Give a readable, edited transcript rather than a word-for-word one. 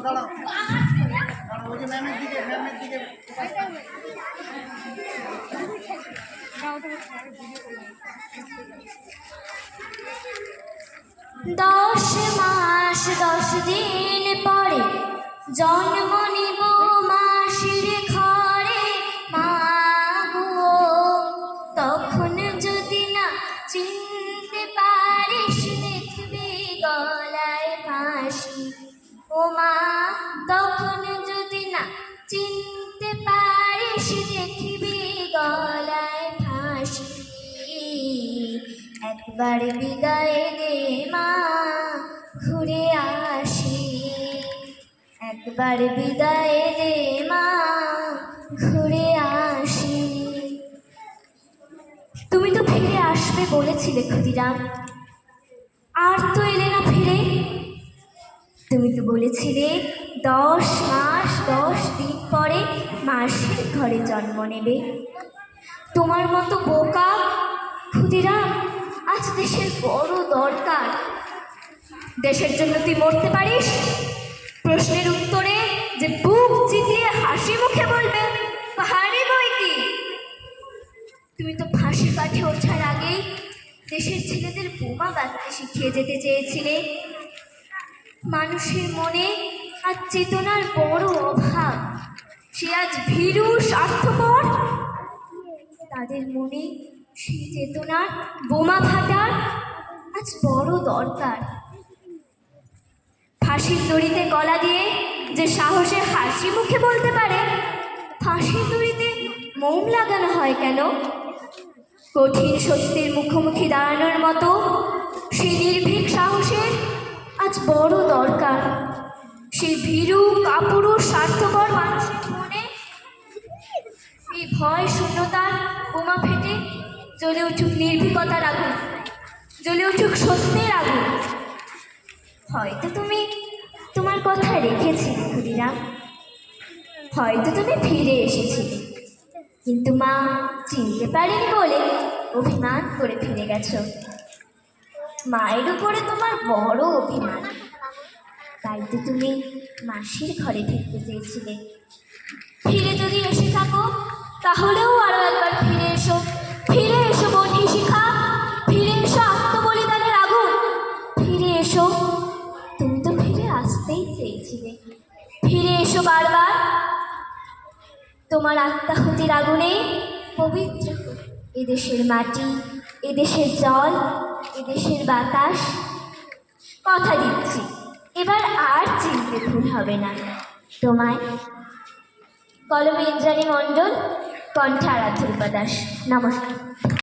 দাঁড়াও ওই যে ম্যামের দিকে দশ মাস 10 দিন পরে জন্ম নিব মাসির ঘরে মাগো, তখন যদি না চিনতে পারিস লিখবি গলায় ফাঁসি। ও মা, তখন যদি না চিনতে পারিস লিখবি গলায় ফাঁসি। একবার বিদায় দে মা, ঘুরে আসি। একবার বিদায় দে মা, ঘুরে আসি। তুমি তো ফিরে আসবে বলেছিলে ক্ষুদিরাম, আর তো এলে না ফিরে। তুমি তো বলেছিলে 10 মাস 10 দিন পরে মাসির ঘরে জন্ম নেবে। তোমার মতো বোকা ক্ষুদিরাম আজ দেশের বড় দরকার। দেশের জন্য তুই মরতে পারিস? প্রশ্নের উত্তরে যে বুক চিতিয়ে হাসি মুখে বলবে পাহাড়ি বই কি। তুমি তো ফাঁসি কাঠে ওঠার আগেই দেশের ছেলেদের বোমা বাঁধতে শিখিয়ে যেতে চেয়েছিলে। মানুষের মনে আজ চেতনার বড় অভাব। সে আজ ভীরু স্বার্থপর। তাদের মনে সেই চেতনার বোমা ফাটার আজ বড় দরকার। ফাঁসির দড়িতে গলা দিয়ে যে সাহসে হাসি মুখে বলতে পারে, ফাঁসির দড়িতে মোম লাগানো হয় কেন? কঠিন সত্যের মুখোমুখি দাঁড়ানোর মতো সেই নির্ভীক সাহসের আজ বড় দরকার। সেই ভীরু কাপুরুষ স্বার্থপর মানুষের মনে এই ভয় শূন্যতার বোমা ফেটে জ্বলে উঠুক নির্ভীকতার আগুন, জ্বলে উঠুক সত্যের আগুন। হয়তো তুমি তোমার কথা রেখেছিলে ক্ষুদিরাম, হয়তো তুমি ফিরে এসেছিলে, কিন্তু মা চিনতে পারেনি বলে অভিমান করে ফিরে গেছো। মায়ের উপরে তোমার বড় অভিমান, তাই তো তুমি মাসির ঘরে থাকতে চেয়েছিলে। ফিরে যদি এসে থাকো তাহলেও আরো একবার ফিরে এসো। ফিরে এসো বন্ধু শিখা, ফিরে এসো আত্মবলিদানের আগুন, ফিরে এসো। তুমি তো ফিরে আসতেই চেয়েছিলে। ফিরে এসো বারবার। তোমার আত্মাহুতির আগুনে পবিত্র এদেশের মাটি, এদেশের জল, এদেশের বাতাস। কথা দিচ্ছি এবার আর চিনতে ভুল হবে না তোমায়। কলমে ইন্দ্রাণী মণ্ডল, কণ্ঠে আরাধ্যা দাস। নমস্কার।